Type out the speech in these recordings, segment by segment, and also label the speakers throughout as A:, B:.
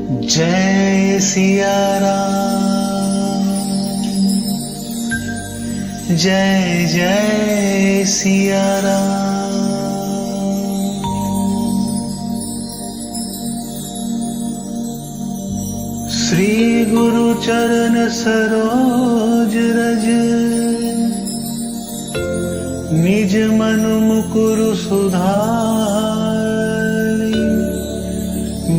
A: जय सिया राम, जय जय सिया राम। श्री गुरु चरण सरोज रज, निज मन मुकुरु सुधारि।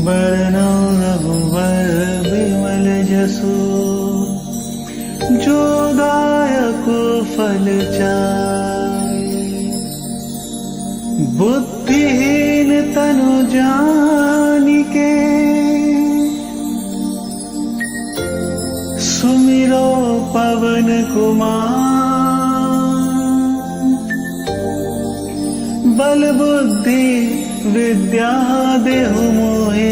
A: बरनौ रघुबर बिमल जसु, जो दायक फल चारि। बुद्धिहीन तनु जानिके, सुमिरो पवन कुमार। बल बुद्धि विद्या देहु मोहे,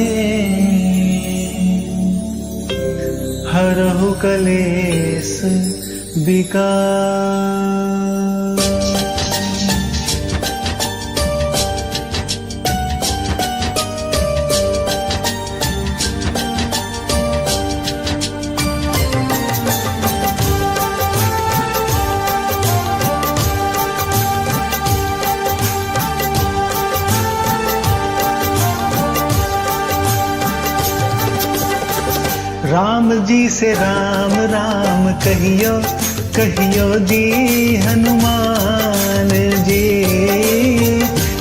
A: हरहु कलेस विकार। राम जी से राम राम कहियो, कहियो जी हनुमान जी।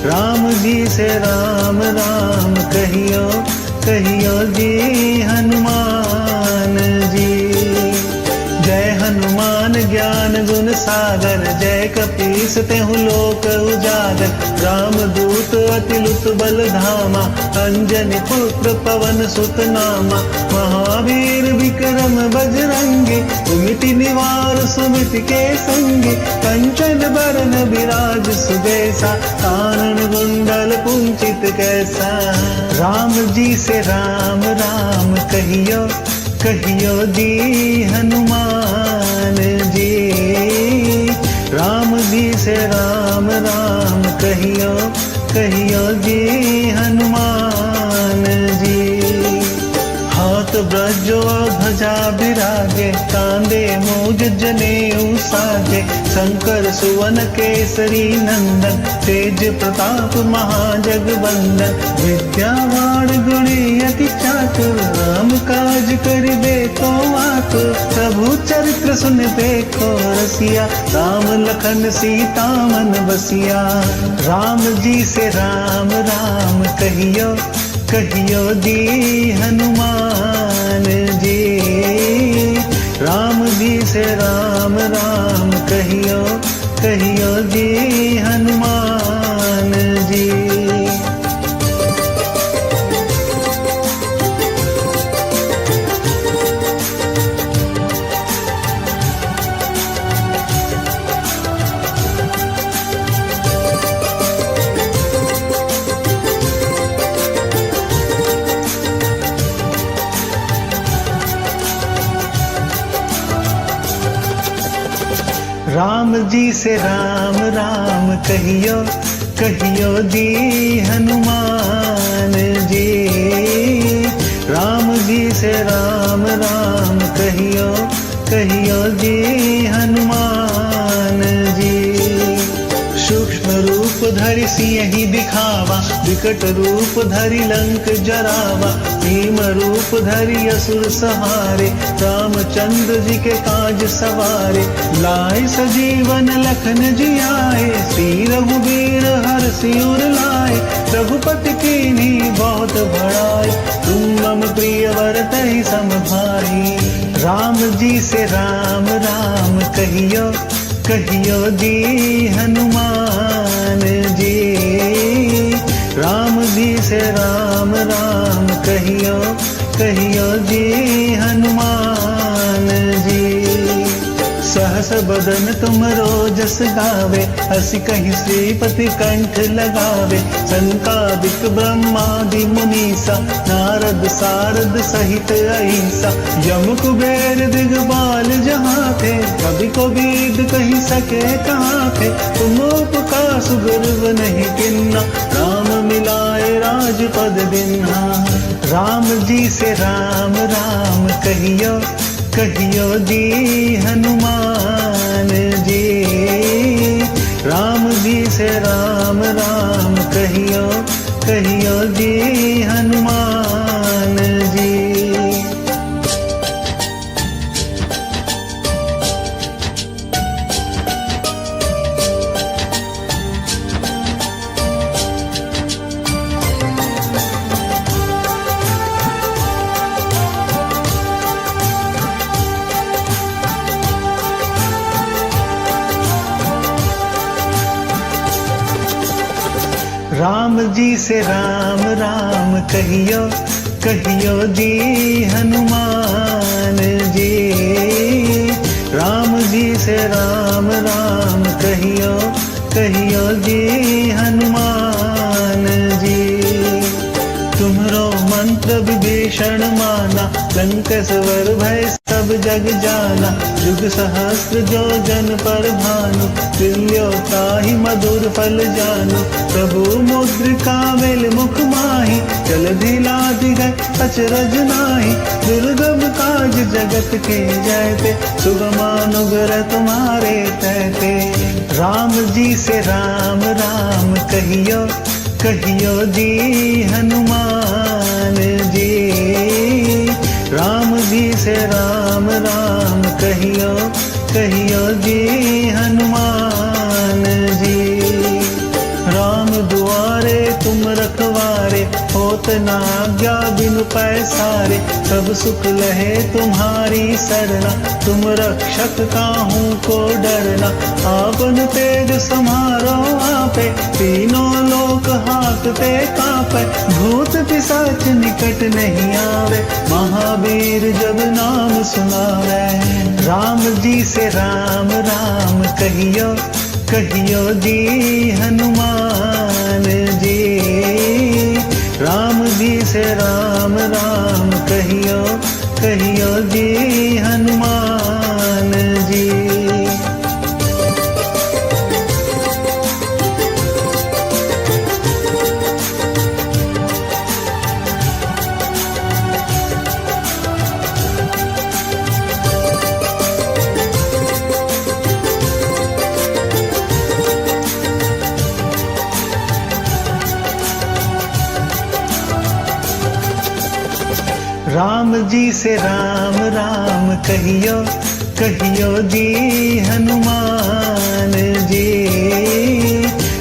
A: राम जी से राम राम कहियो, कहियो जी हनुमान जी। जय हनुमान ज्ञान गुण सागर, जय कपीस तेहु लोक उजागर। राम दूत अतिलुत बल धामा, अंजनी पुत्र पवन सुत नामा। महावीर विक्रम बजरंगी, कुमिति निवार सुमिति के संगी। कंचन बरन विराज सुबेसा, कानन कुंडल कुंचित कैसा। राम जी से राम राम कहियो, कहियो जी हनुमान जी। राम जी से राम राम कहियो, कहियो जी हनुमान जी। हाथ ब्रजो ध्वजा बिराजे, कांधे मूज जनेऊ साजे। शंकर सुवन केसरी नंदन, तेज प्रताप महाजगवंदन। विद्यावान गुणी अति चातुर, राम काज करिबे को आतुर। प्रभु चरित्र सुन देखो रसिया, राम लखन सीता मन बसिया। राम जी से राम राम कहियो, कहियो जी हनुमान जी। राम जी से राम राम कहियो, कहियो जी हनुमान जी। राम जी से राम राम कहियो, कहियो जी हनुमान जी। राम जी से राम राम कहियो, कहियो जी हनुमान जी। सूक्ष्म रूप धरि सियहि दिखावा, विकट रूप धरि लंक जरावा। भीम रूप धरि असुर सहारे, रामचंद्र जी के काज सवारे। लाए सजीवन लखन जियाए, श्री रघुबीर हरषि उर लाए। रघुपति कीन्ही बहुत बड़ाई, तुम मम प्रिय वरतहि सम भाई। राम जी से राम राम कहियो, कहियो जी हनुमान जी। राम जी से राम राम कहियो, कहियो जी हनुमान जी। सहस बदन तुम रोजस गावे, हसी कहीं श्रीपति कंठ लगावे। संकादिक ब्रह्मादि मुनीसा, नारद सारद सहित अहिसा। यम कुबेर दिगपाल जहाँ थे, कभी को बीद कहीं सके कहाँ थे। तुम उपका सुगर्व नहीं किन्ना, राम मिलाए राजपद दिन्हा। राम जी से राम राम कहियो कहियो जी हनुमान जी। राम जी से राम राम कहियो कहियो जी हनुमान जी। राम जी से राम राम कहियो कहियो जी हनुमान जी। राम जी से राम राम कहियो कहियो जी हनुमान जी। तुम्हरो मंत्र विभीषण माना, लंक स्वर भय सब जग जाना। युग सहस्त्र जो जन पर भानु, तुल्यो ताहि मधुर फल जानु। प्रभु मुद्रिका मेल मुख माहि, जलधि लाधि गए अचरज नाहि। दुर्गम काज जगत के जयते, सुगम अनुग्रह तुम्हारे तैते। राम जी से राम राम कहियो कहियो जी हनुमान जी। राम जी से राम राम कहियो कहियो जी हनुमान जी। राम दुआरे तुम रखवारे, होत न आज्ञा बिनु पैसारे। सब सुख लहे तुम्हारी सरना, तुम रक्षक काहू को डरना। आपन तेज समारो आपे, तीनों लोक हाकते कापे। भूत पिशाच निकट नहीं आवे, महावीर जब नाम सुनावे। राम जी से राम राम कहियो कहियो जी हनुमान जी। राम जी से राम राम कहियो कहियो जी हनुमान जी। राम जी से राम राम कहियो कहियो जी हनुमान जी।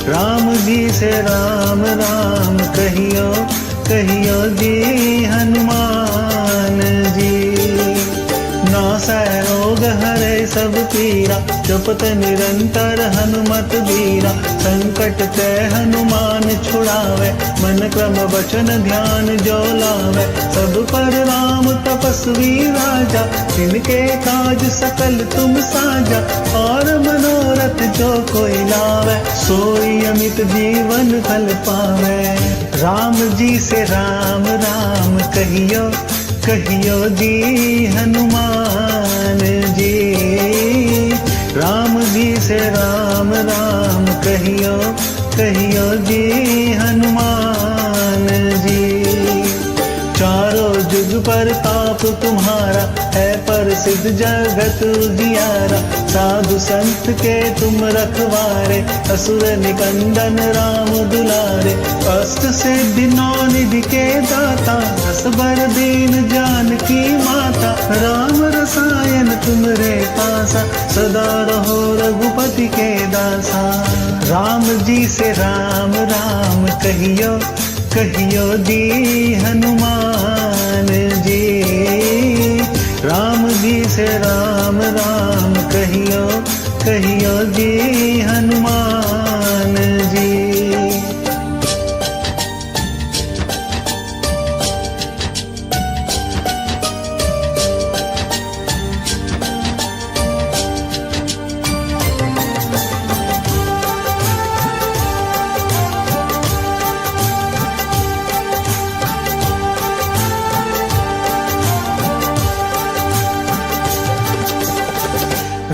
A: राम जी से राम राम कहियो कहियो जी हनुमान जी। नासै रोग हरे सब पीरा, जपत निरंतर हनुमत बीरा। संकट ते हनुमान छुड़ावे, मन क्रम वचन ध्यान जो लावे। सब पर राम तपस्वी राजा, जिनके काज सकल तुम साजा। और मनोरथ जो कोई लावे, सोई अमित जीवन फल पावे। राम जी से राम राम कहियो कहियो जी हनुमान जी। राम जी से राम राम कहियो कहियो जी हनुमान जी। चारों जुग पर ताप तुम्हारा, है प्रसिद्ध जगत उजियारा। साधु संत के तुम रखवारे, असुर निकंदन राम दुलारे। अष्ट सिद्धि नौ निधि के दाता, असबर दीन जानकी माता। राम रसायन तुमरे पासा, सदा रहो रघुपति के दासा। राम जी से राम राम कहियो कहियो जी हनुमान जी। राम जी से राम राम कहियो कहियो जी हनुमान जी।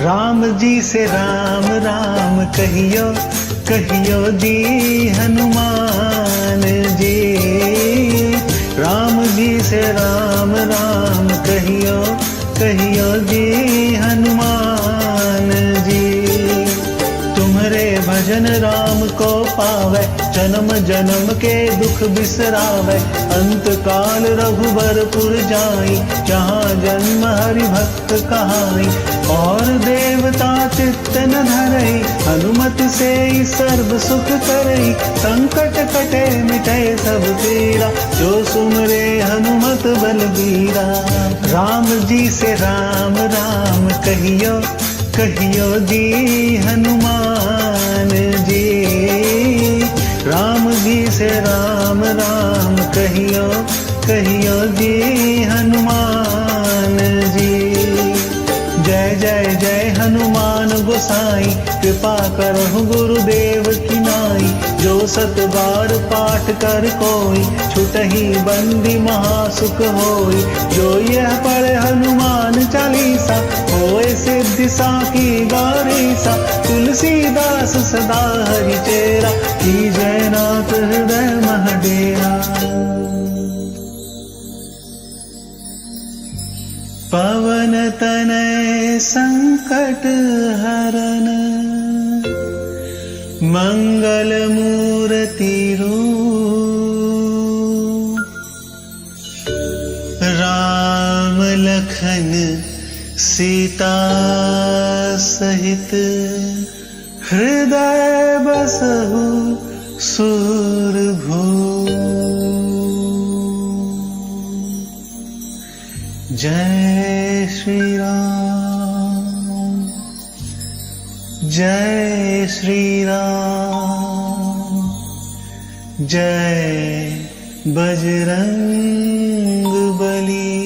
A: राम जी से राम राम कहियो कहियो जी हनुमान जी। राम जी से राम राम कहियो कहियो जी हनुमान जी। तुम्हारे भजन राम को पावे, जन्म जन्म के दुख बिसरावे। अंत काल रघुबरपुर जाई, जहाँ जन्म हरि भक्त कहाई। और देवता चित्त न धरई, हनुमत से ही सर्व सुख करई। संकट कटे मिटे सब पीरा, जो सुमरे हनुमत बलबीरा। राम जी से राम राम कहियो कहियो जी हनुमान जी। राम जी से राम राम कहियो कहियो जी हनुमान जी। जय जय जय हनुमान गोसाई, कृपा करहु गुरुदेव की नाई। जो सत बार पाठ कर कोई, छुटहि बंदी महासुख होई। जो यह पढ़े हनुमान चालीसा, होए सिद्धि साखी गौरीसा। तुलसीदास सदा हरि चेरा, कीजय नाथ हृदय मह डेरा। पवन तनय संकट हरन, मंगल मूर्ति रूप। राम लखन सीता सहित, हृदय बसहु सुरभूप। जय श्री राम, जय श्री राम, जय बजरंग बली।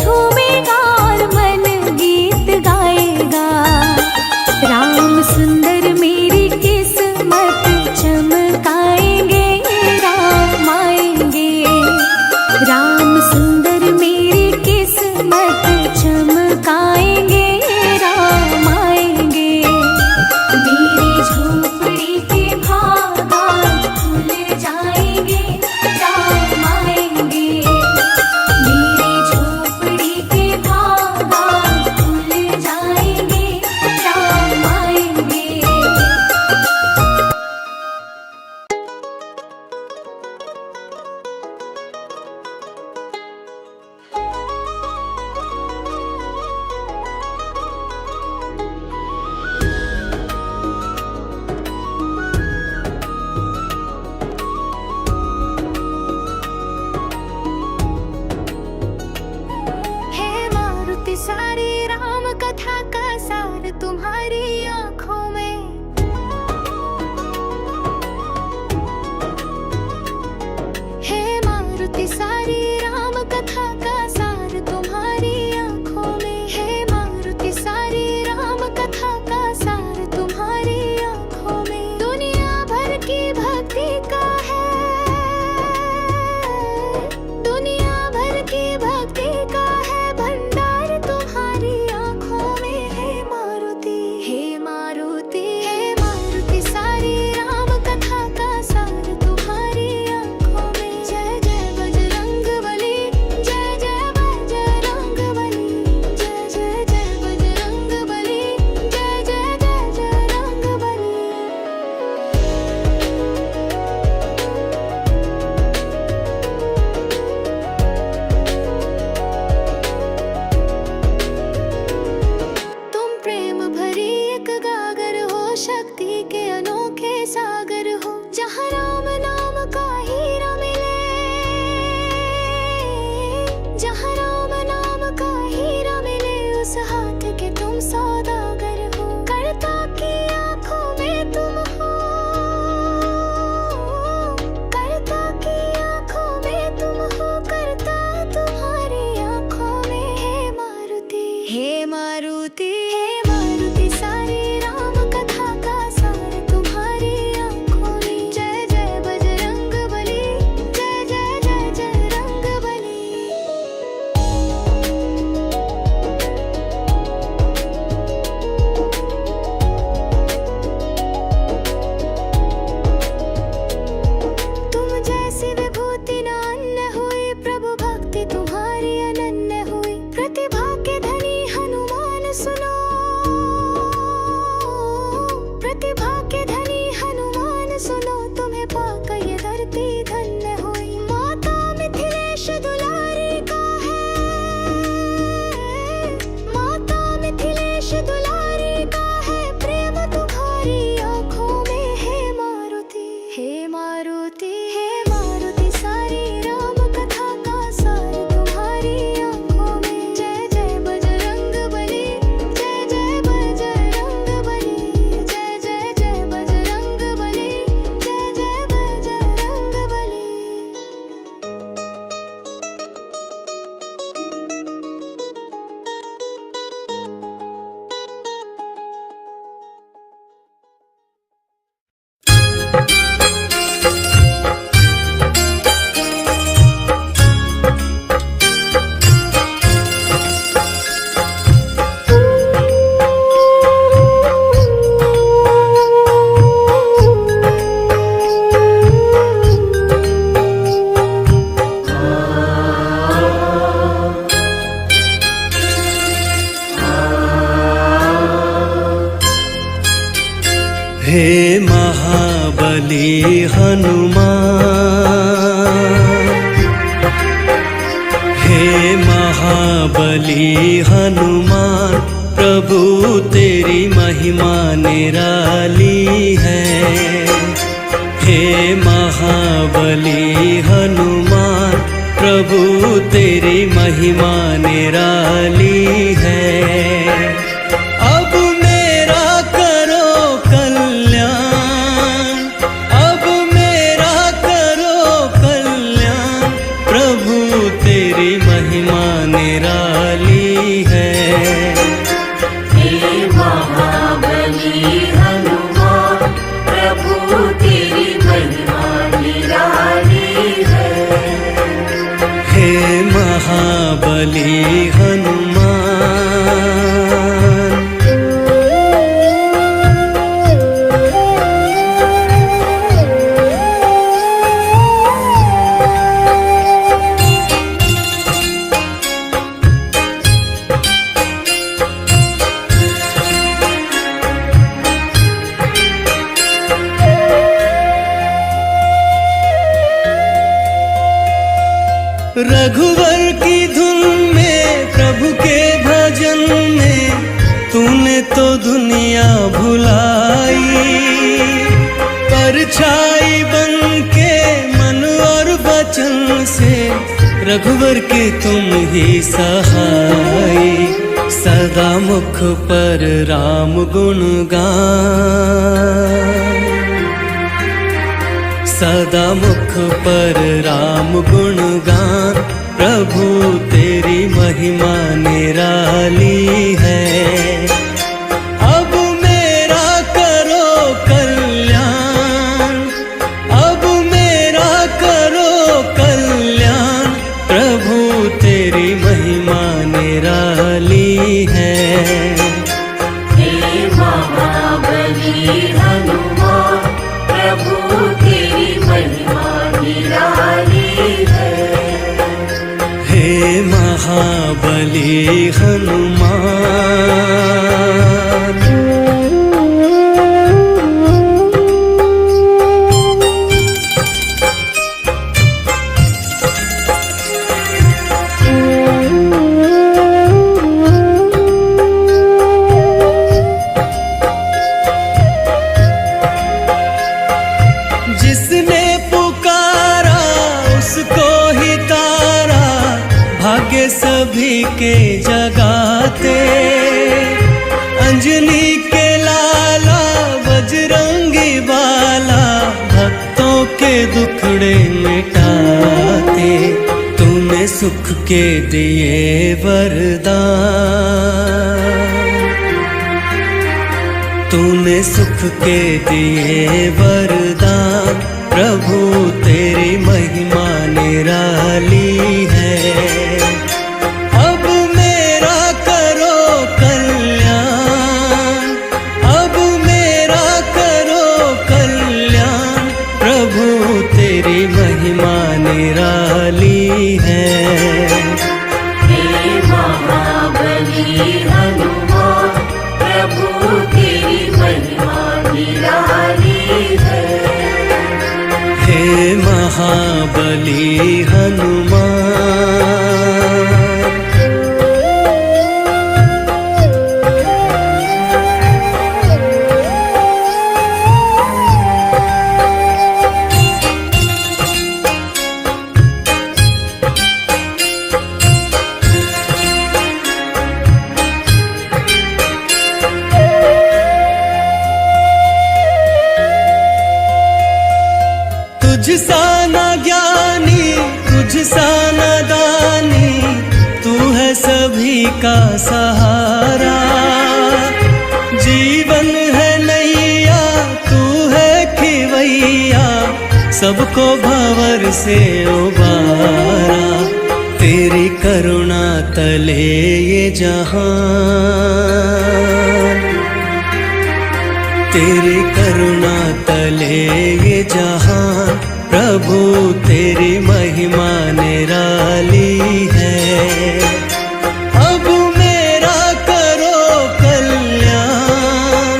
B: झूमेगा और मन गीत गाएगा। राम सुंदर मेरी किस्मत चमकाएंगे, राम आएंगे। राम सुंदर मेरी किस्मत चमकाएंगे, राम आएंगे। मेरी झोपड़ी के बागान खुल जाएंगे, राम आएंगे। मेरी झोपड़ी के बागान खुल जाएंगे, राम आएंगे। हे मारुति सारी राम कथा का सार तुम्हारी आँखों में। हे मारुति सारी राम कथा का सार तुम्हारी आँखों में। हे मारुति सारी राम कथा का सार तुम्हारी आँखों में। दुनिया भर की भक्ति का है, दुनिया भर की भक्ति का है भंडार तुम्हारी आँखों में। हे मारुति, हे मारुति, हे मारुति सारी राम कथा का सार तुम्हारी आँखों में। जय जय बजरंगबली, जय जय बजरंगबली, जय जय जय बजरंगबली, जय जय जय बजरंगबली। तुम प्रेम भरी एक गागर हो, शक्ति के अनोखे सागर हो। जहाँ राम नाम का हीरा मिले, जहाँ राम नाम का हीरा मिले, उस हाथ के तुम सौदागर हो। करता की आँखों में तुम हो, करता की आँखों में तुम हो, करता तुम्हारी आँखों में। हे मारुति, हे मारुति, हे मारुति सारी राम कथा का सार तुम्हारी आँखों में। जय जय बजरंगबली, जय जय जय बजरंगबली। तुम जैसी विभूति न अन्य हुई, प्रभु भक्ति तुम्हारी अनन्य हुई। प्रतिभा के धनी हनुमान सुनो, प्रतिभा के धनी हनुमान सुनो। तुम्हें पाकर ये धरती धन्य हुई। माता मिथिलेश दुलारी का है, माता मिथिलेश दुलारी का है प्रेम तुम्हारी आँखों में। हे मारुति, हे मारुति, हे मारुति सारी राम कथा का सार तुम्हारी आँखों में। जय जय बजरंगबली, जय जय बजरंगबली, जय जय जय बजरंगबली, जय जय बजरंगबली।
A: हे महाबली हनुमान, हे महाबली हनुमान, प्रभु तेरी महिमा निराली है। हे महाबली हनुमान, प्रभु तेरी महिमा निराली है। अब मेरा करो कल्याण, अब मेरा करो कल्याण, प्रभु तेरी महिमा निराली
C: दुनिया भुलाई, परछाई बन के मन और वचन से रघुवर के तुम ही सहाय। सदा मुख पर राम गुण गान, सदा मुख पर राम गुण गान। प्रभु तेरी महिमा निराली है। अब मेरा करो कल्याण, अब मेरा करो कल्याण। प्रभु तेरी महिमा निराली है।
D: हे महाबली हनुमान, प्रभु तेरी महिमा निराली है।
C: हे महाबली हनुमान। जिसने पुकारा उसको ही तारा, भाग्य सभी के जगाते। अंजनी के लाला बजरंगी बाला, भक्तों के दुखड़े मिटाते। तूने सुख के दिए वरदान, तूने सुख के दिए वरदान। प्रभु तेरी महिमा निराली है। अब मेरा करो कल्याण, अब मेरा करो कल्याण। प्रभु तेरी महिमा निराली है।
D: हे महाबली हनुमान, प्रभु तेरी महिमा निराली है।
C: हे महाबली हनुमान। तुझ सा न ज्ञानी, तुझ सा न दानी, तू है सभी का सहारा। जीवन है नैया, तू है खिवैया, सबको भंवर से उबारा। तेरी करुणा तले ये जहान, तेरी करुणा तले ये जहान। प्रभु तेरी महिमा निराली है। अब मेरा करो कल्याण,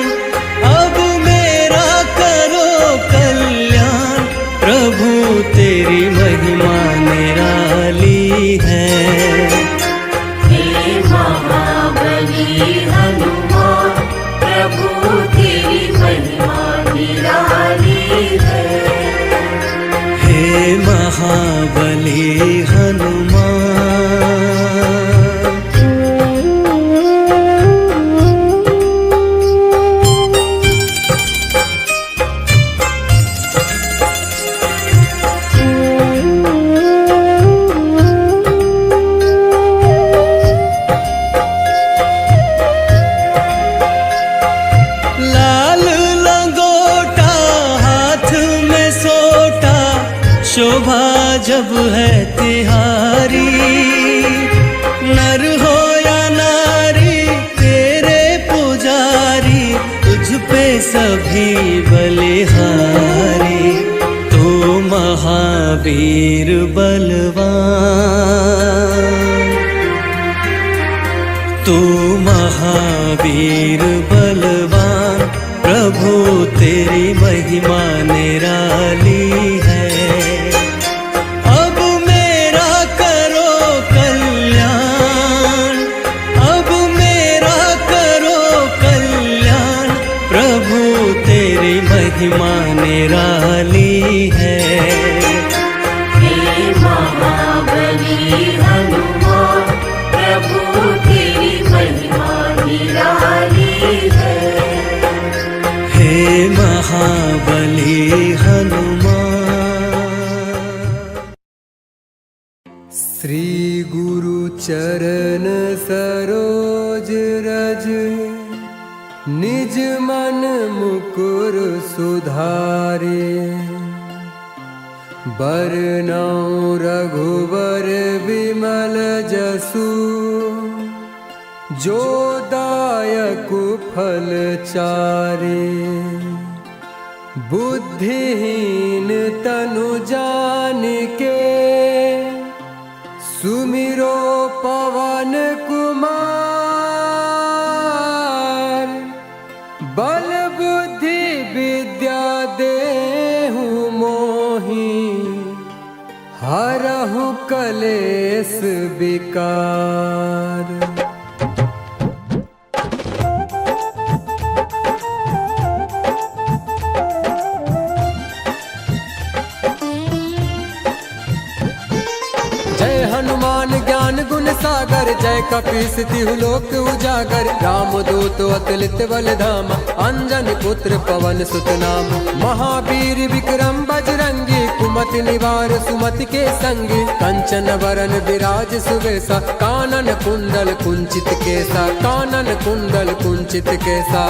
C: अब मेरा करो कल्याण। प्रभु तेरी महिमा निराली है।
D: हे महाबली हनुमान, प्रभु तेरी महिमा निराली है।
C: हे महाबली हनुमान। लाल लंगोटा हाथ में सोटा, शोभा जब है तिहारी। नर हो या नारी तेरे पुजारी, तुझ पे सभी बलिहारी। तू महावीर बलवान, तू महावीर बलवान। प्रभु तेरी महिमा निराली है। अब मेरा करो कल्याण, अब मेरा करो कल्याण। महिमा निराली है।
D: हे महाबली हनुमान प्रभु तेरी महिमा निराली है।
C: हे महाबली हनुमान।
E: श्री गुरु चरण सरोज रज निज मन मुकुर सुधारे। बरनउँ रघुवर विमल जसु जो दायक फल चारे। बुद्धिहीन तनु जानिके सुमिरो पवन कुमार। बल बुद्धि विद्या देहु मोहि हरहु कलेस विकार। जय हनुमान ज्ञान गुण सागर जय कपीस तिहु लोक उजागर। राम दूत अतुलित बल धामा अंजन पुत्र पवन सुत नाम। महावीर विक्रम बजरंगी कुमति निवार सुमति के संगी। कंचन वरन विराज सुबेसा कानन कुंडल कुंचित केसा। कानन कुंडल कुंचित केसा।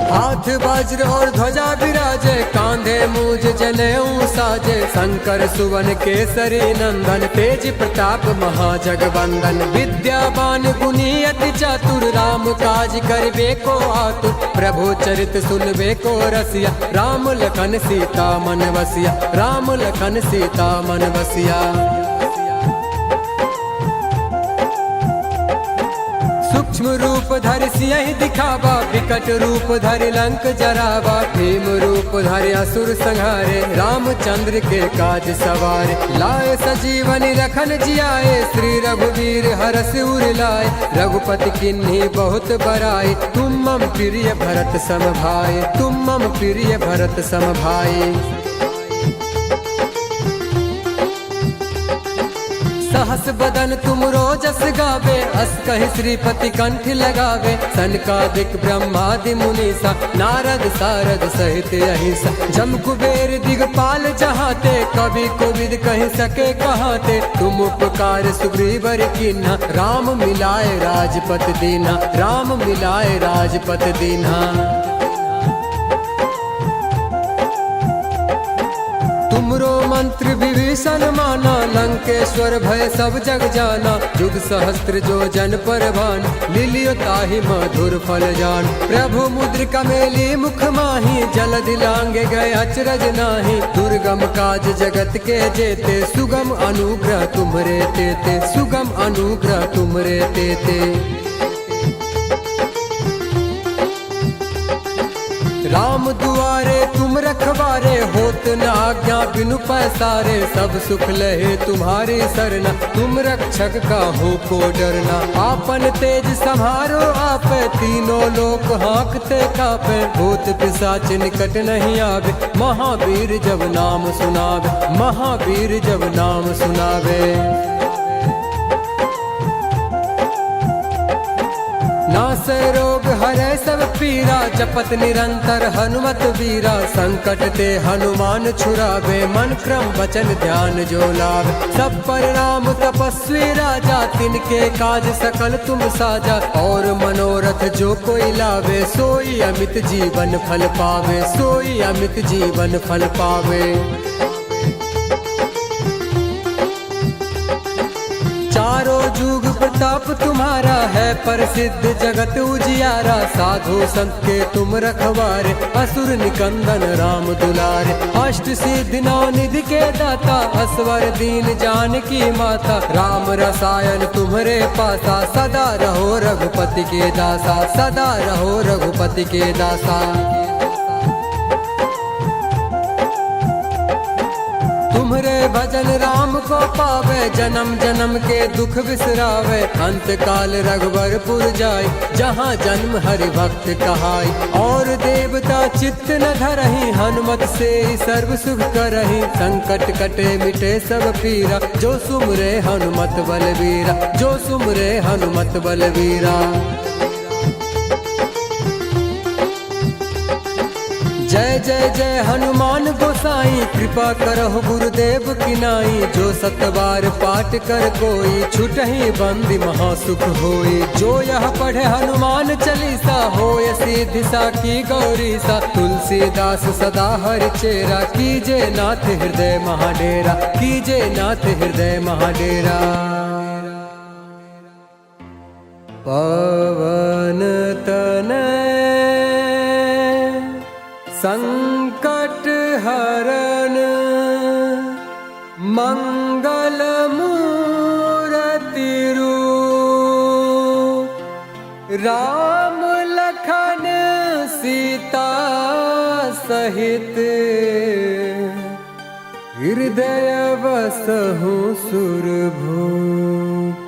E: हाथ वज्र और ध्वजा विराजे कांधे मूज जनेऊ साजे। शंकर सुवन केसरी नंदन तेज प्रताप महाजगवंदन। विद्यावान गुणी अति चातुर राम काज करबे को आतुर। प्रभु चरित सुनबे को रसिया राम लखन सीता मन बसिया। राम लखन सीता मन बसिया। सूक्ष्म रूप धरि सियहि दिखावा विकट रूप धरि लंक जरावा। भीम रूप धरि असुर संहारे रामचंद्र के काज सवारे। लाए सजीवनी लखन जियाए श्री रघुवीर हरषि उर लाए। रघुपति किन्ही बहुत बड़ाई तुम मम प्रिय भरत सम भाई। तुम मम प्रिय भरत सम भाई। सहस बदन तुम रोजस गावे अस कहि श्रीपति कंठ लगावे। सनकादिक ब्रह्मादि मुनीसा नारद सारद सहित अहिंसा। जम कुबेर दिगपाल जहाते कवि कोविद कहि सके कहाते। तुम उपकार सुग्रीवर कीन्हा राम मिलाए राजपत दीन्हा। राम मिलाए राजपत दीन्हा। तुमरो मंत्र विभीषण माना लंकेश्वर भय सब जग जाना। युग सहस्त्र जो जन पर भान लिलियो ताहि मधुर फल जान। प्रभु मुद्रिका मेली मुख माही जलधि लांगे गए अचरज नाही। दुर्गम काज जगत के जेते सुगम अनुग्रह तुम्हरे तेते। सुगम अनुग्रह तुम्हरे तेते। राम दुआरे तुम रखवारे होत न आज्ञा बिनु पैसारे। सब सुख लहे तुम्हारी सरना तुम रक्षक का हो को डरना। आपन तेज संहारो आप तीनों लोक हाँकते कापे। भूत पिशाच निकट नहीं आवे महावीर जब नाम सुनावे। महावीर जब नाम सुनावे। नासै रोग हरै सब पीरा जपत निरंतर हनुमत वीरा। संकट ते हनुमान छुड़ावे मन क्रम वचन ध्यान जो लावे। सब पर राम तपस्वी राजा तिनके काज सकल तुम साजा। और मनोरथ जो कोई लावे सोई अमित जीवन फल पावे। सोई अमित जीवन फल पावे। चारों जुग प्रताप तुम्हारा है प्रसिद्ध जगत उजियारा। साधु संत के तुम रखवारे असुर निकंदन राम दुलारे। अष्ट सिद्धि नौ निधि के दाता असवर दीन जानकी माता। राम रसायन तुम्हारे पासा सदा रहो रघुपति के दासा। सदा रहो रघुपति के दासा। भजन राम को पावे, जन्म जन्म के दुख बिसरावे। अंत काल रघुवरपुर जाय, जहाँ जन्म हरि भक्त कहाय। और देवता चित्त न धरहि, हनुमत से सर्व सुख करहि। संकट कटे मिटे सब पीरा, जो सुमरे हनुमत बलवीरा, जो सुमरे हनुमत बलवीरा। जय जय जय हनुमान गोसाई, कृपा करहु गुरुदेव की नाई। जो सतबार पाठ कर कोई, छुटहि बंदी महासुख होई। जो यह पढ़े हनुमान चालीसा, होय सिद्धि साखी गौरीसा। तुलसीदास सदा हरि चेरा, कीजे नाथ हृदय महाडेरा, कीजे नाथ हृदय महाडेरा। पवन तनय संकट हरण, मंगल मूरति रूप। राम लखन सीता सहित, हृदय बसहु सुरभूप।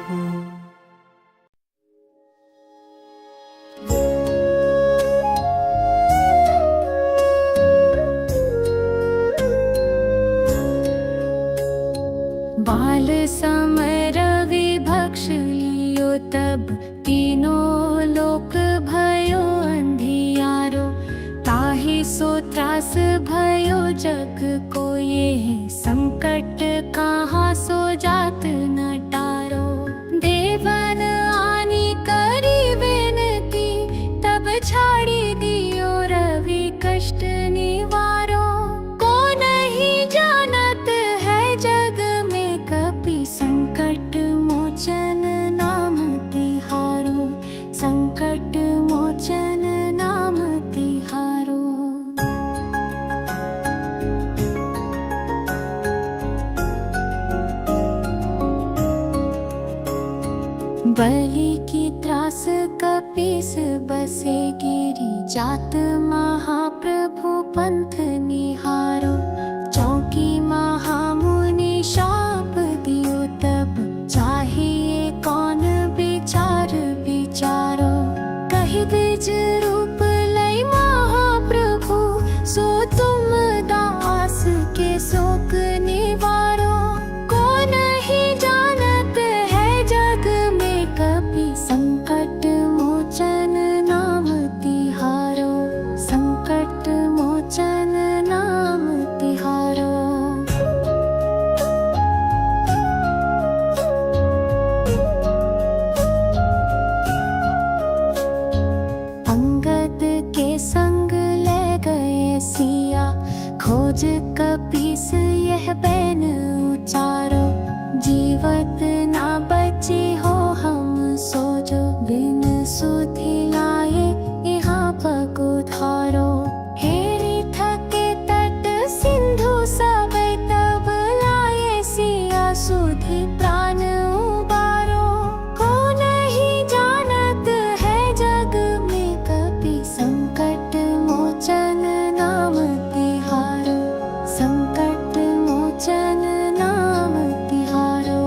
B: बाल समर विभक्ष लियो तब, तीनों लोक भयो अंधियारो। ताहि सो त्रास भयो जग को ये, संकट कहाँ सो जात न टारो। देवन आनी करी विनती, तब छाड़ी दियो रवि कष्ट निवारो। को नहीं जानत है जग में कपि, संकट मोचन नाम तिहारो, संकट मोचन नाम तिहारो। बलि की त्रास कपीस बसे गिरी, जात महाप्रभु पंथ निहारो। चौकी महामुनि शाप दियो तब, चाहिए कौन विचार विचारो। कहि द्विज रूप लई महाप्रभु, सो तुम दास के शोक निवारो। को नहीं जानत है जग में कपि, संकट मोचन नाम तिहारो, संकट मोचन नाम तिहारो। अंगद के संग ले गए सिया, खोज कपीस यह बैन उचारो। जीवत ना बची हो हम सोजो, बिन सुधि लाए यहाँ पगुधारो। हेरी थके तट सिंधु सब, तब लाए सिया सुधि प्राण उबारो। को नहीं जानत है जग में कपि, संकट मोचन नाम तिहारो, संकट मोचन नाम तिहारो।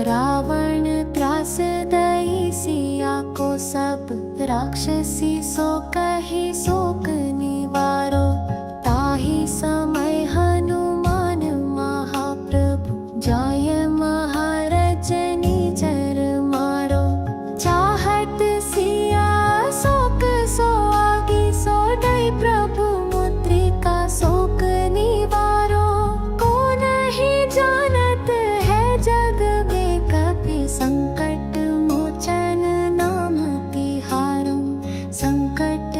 B: रावण त्रास दई सिया को सब, राक्षसी सो कही शोक निवारो। ताहि समय हनुमान महाप्रभु, जाय महारजनी जर मारो। चाहत सिया शोक सो आगी, सो दई प्रभु मुद्रिका शोक निवारो। को नहीं जानत है जग में कपि, संकट मोचन नाम तिहारो, संकट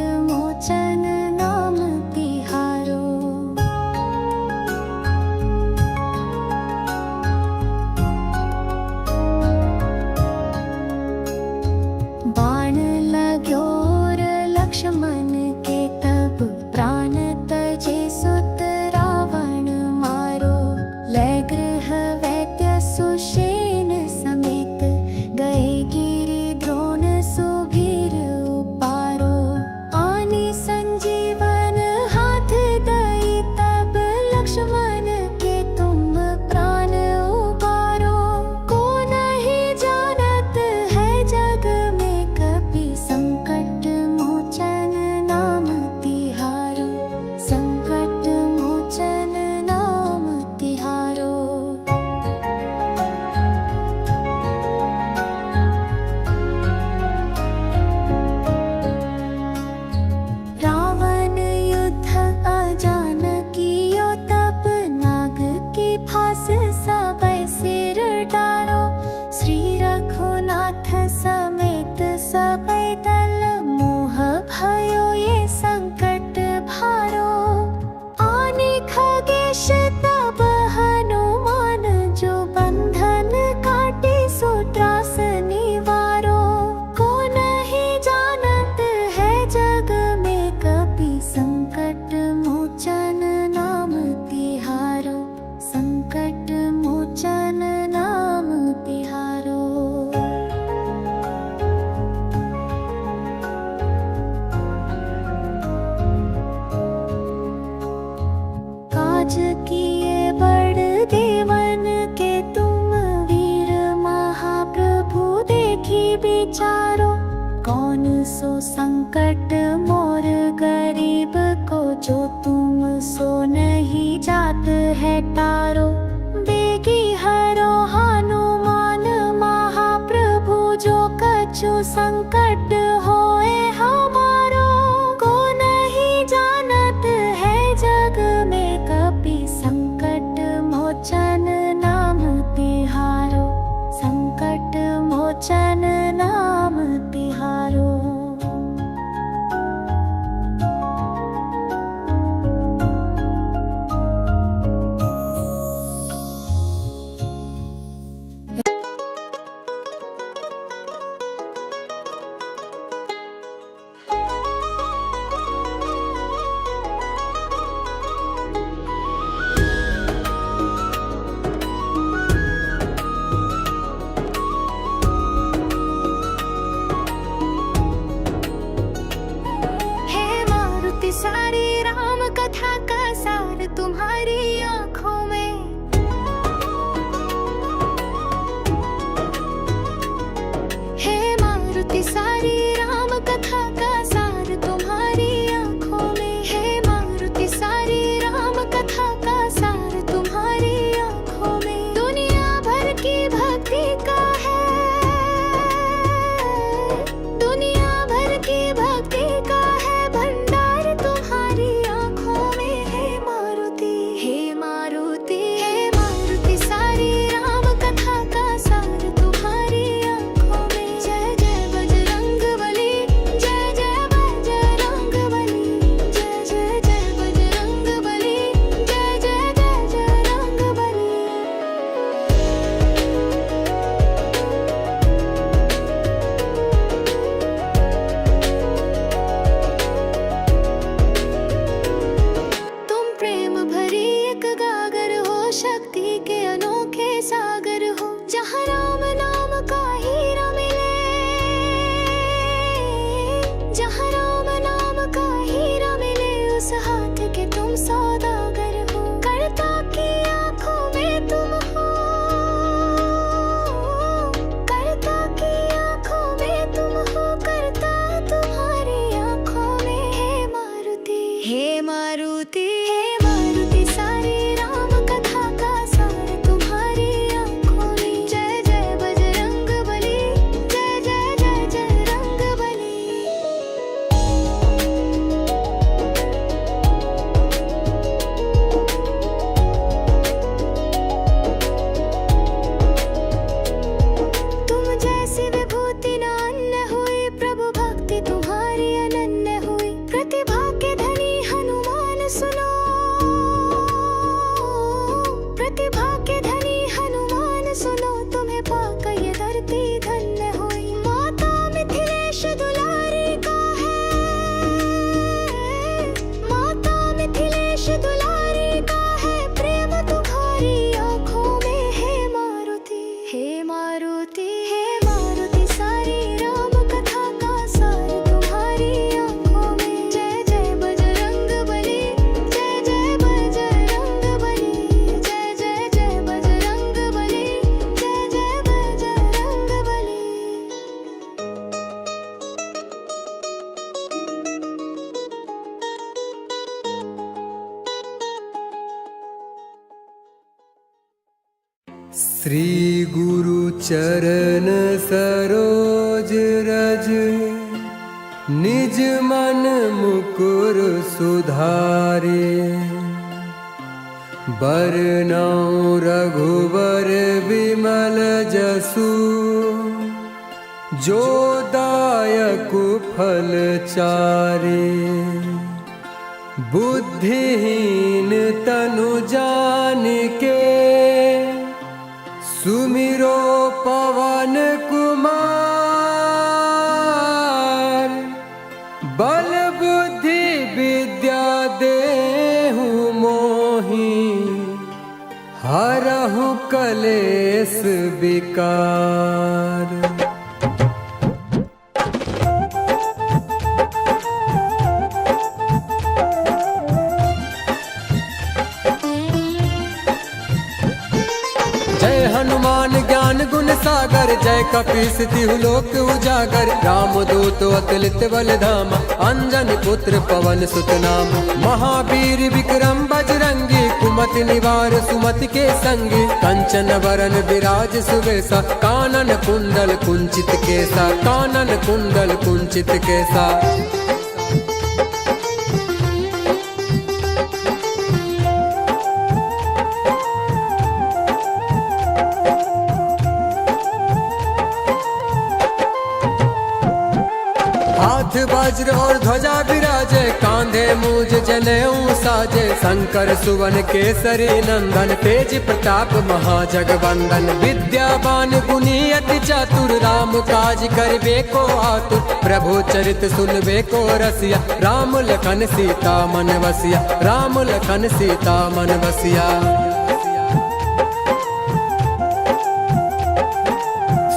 B: तारो। बेगी हरो हनुमान महाप्रभु, जो कछु संकट होए हमारो। को नहीं जानत है जग में, कपि संकट मोचन नाम तिहारो। संकट मोचन नाम तिहारो। सारी राम कथा का सार तुम्हारी आंखों में। हे मारुति सारी राम कथा का सार तुम्हारी आंखों में। हे मारुति सारी राम कथा का सार तुम्हारी आंखों में। दुनिया भर की भक्ति का है, दुनिया भर की भक्ति का है भंडार तुम्हारी आंखों में। हे मारुति, हे मारुति, हे मारुति सारी राम कथा का सार तुम्हारी आंखों में। जय जय बजरंगबली, जय जय बजरंगबली, जय जय जय बजरंगबली, जय जय जय बजरंगबली। तुम प्रेम भरी एक गागर हो, शक्ति के अनोखे सागर हो। जहाँ राम नाम का हीरा मिले, जहाँ राम नाम का हीरा मिले, उस हाथ के तुम सौदागर हो। करता की आंखों में तुम हो, करता की आंखों में तुम हो, करता तुम्हारी आंखों में। हे मारुति, हे मारुति, हे मारुति सारी राम कथा का सार तुम्हारी आंखों में। जय जय बजरंगबली, जय जय जय जय रंगबली। तुम जैसी विभूति न अन्य हुई, प्रभु भक्ति तुम्हारी अनन्य हुई। प्रतिभा के धनी हनुमान सुनो, प्रतिभा के धनी हनुमान सुनो। तुम्हें पाकर ये धरती धन्य हुई। माता मिथिलेश दुलारी का है, माता मिथिलेश दुलारी का है प्रेम तुम्हारी आंखों में। हे मारुति, हे मारुति, हे मारुति सारी राम कथा का सार तुम्हारी आंखों में। जय जय बजरंगबली, जय जय बजरंगबली, जय जय जय बजरंगबली, जय जय बजरंगबली।
E: श्री गुरु चरण सरोज रज, निज मन मुकुर सुधारे। बरनउँ रघुवर विमल जसु, जो दायक फल चारे। बुद्धिहीन तनु जानिके, सुमिरो पवन कुमार। बल बुद्धि विद्या देहु मोहि, हरहु कलेस विकार। जय हनुमान ज्ञान गुण सागर, जय कपीस तिहु लोक उजागर। रामदूत अतुलित बल धाम, अंजन पुत्र पवन सुत नाम। महावीर विक्रम बजरंगी, कुमति निवार सुमति के संगी। कंचन वरन विराज सुबेसा, कानन कुंडल कुंचित केसा, कानन कुंडल कुंचित केसा। हाथ वज्र और ध्वजा विराजे, कांधे मूज जनेऊ साजे। शंकर सुवन केसरी नंदन, तेज प्रताप महाजगवंदन। विद्यावान गुणी अति चातुर, राम काज करबे को आतुर। प्रभु चरित सुनबे को रसिया, राम लखन सीता मन बसिया, राम लखन सीता मन बसिया।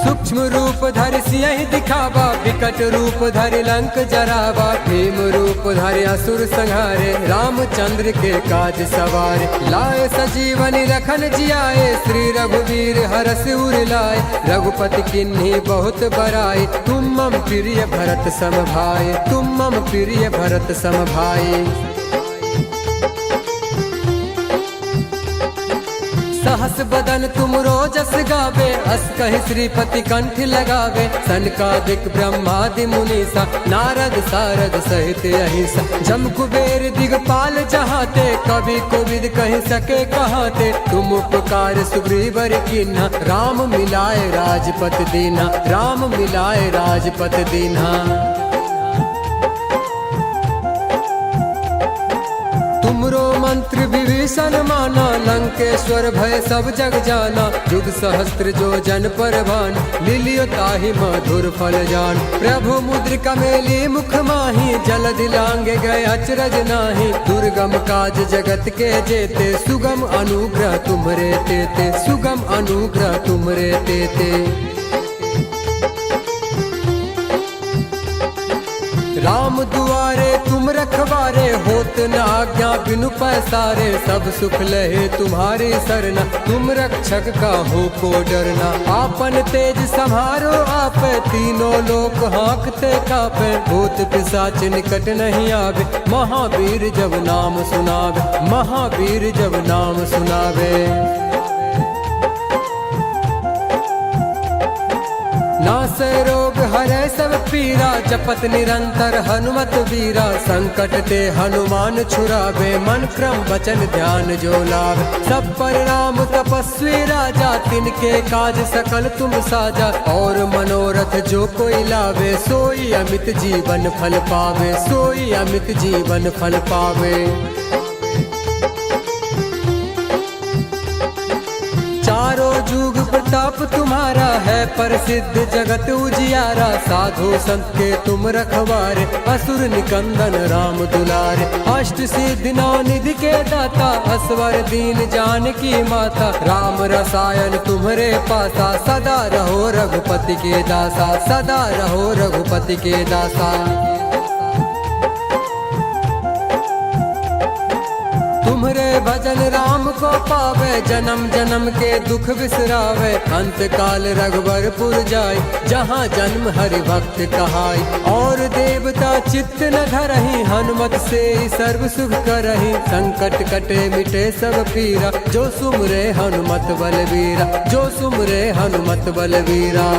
E: सूक्ष्म रूप धरि सियहि दिखावा, विकट रूप धरि लंक जरावा। भीम रूप धरि असुर संहारे, रामचंद्र के काज सवारे। लाए सजीवनि रखन जियाए, श्री रघुवीर हरष उर लाए। रघुपति किन्ही बहुत बड़ाई, तुम मम प्रिय भरत सम भाई, तुम मम प्रिय भरत सम भाई। सहस बदन तुम रोजस गावे, अस कहि श्रीपति कंठ लगावे। सनकादिक ब्रह्मादि मुनीसा, नारद सारद सहित अहिसा। जम कुबेर दिगपाल जहाते, कवि कोविद कहि सके कहाते। तुम उपकार सुग्रीवर कीन्हा, राम मिलाए राजपत दीन्हा, राम मिलाए राजपत दीन्हा। तुमरो मंत्र विभीषण माना, लंकेश्वर भय सब जग जाना। युग सहस्त्र जो जन पर भान, लिलियो ताहि मधुर फल जान। प्रभु मुद्रिका मेली मुख माही, जलधि लांघे गए अचरज नाही। दुर्गम काज जगत के जेते, सुगम अनुग्रह तुम्हरे तेते, सुगम अनुग्रह तुम्हरे तेते। राम दुआरे तुम रखवारे, होत न आज्ञा बिनु पैसारे। सब सुख लहे तुम्हारी सरना, तुम रक्षक काहू को डरना। आपन तेज सम्हारो आप, तीनों लोक हाँकते कापे। भूत पिशाच निकट नहीं आवे, महावीर जब नाम सुनावे, महावीर जब नाम सुनावे। नासै रोग हरै सब पीरा, जपत निरंतर हनुमत वीरा। संकट ते हनुमान छुड़ावे, मन क्रम वचन ध्यान जो लावे। सब पर राम तपस्वी राजा, तिनके काज सकल तुम साजा। और मनोरथ जो कोई लावे, सोई अमित जीवन फल पावे, सोई अमित जीवन फल पावे। चारों जुग प्रताप तुम्हारा है, प्रसिद्ध जगत उजियारा। साधु संत के तुम रखवारे, असुर निकंदन राम दुलारे। अष्ट सिद्धि नौ निधि के दाता, असवर दीन जानकी माता। राम रसायन तुम्हरे पासा, सदा रहो रघुपति के दासा, सदा रहो रघुपति के दासा। तुम्हरे भजन राम को पावे, जन्म जन्म के दुख बिसरावे। अंत काल रघुबरपुर जाय, जहाँ जन्म हरि भक्त कहाई। और देवता चित्त न धरहि, हनुमत से सर्व सुख करहि। संकट कटे मिटे सब पीरा, जो सुमरे हनुमत बलवीरा, जो सुमरे हनुमत बलवीरा।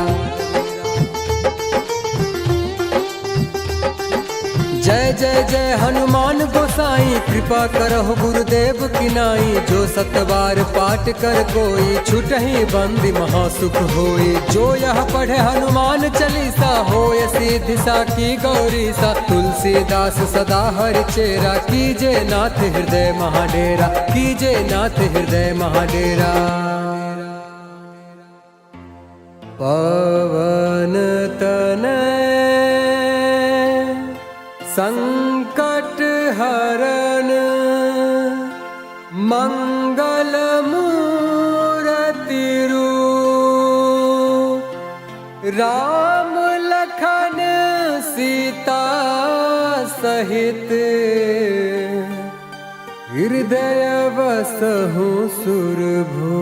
E: जय जय जय हनुमान गोसाई, कृपा करहु गुरुदेव की नाई। जो सतबार पाठ कर कोई, छुटहि बंदी महासुख होई। जो यह पढ़े हनुमान चालीसा, होय सिद्धि साखी गौरीसा। तुलसीदास सदा हरि चेरा, कीजे नाथ हृदय महाडेरा, कीजे नाथ हृदय महाडेरा। पवन तनय संकट हरण, मंगल मूरति रूप। राम लखन सीता सहित, हृदय बसहु सुरभूप।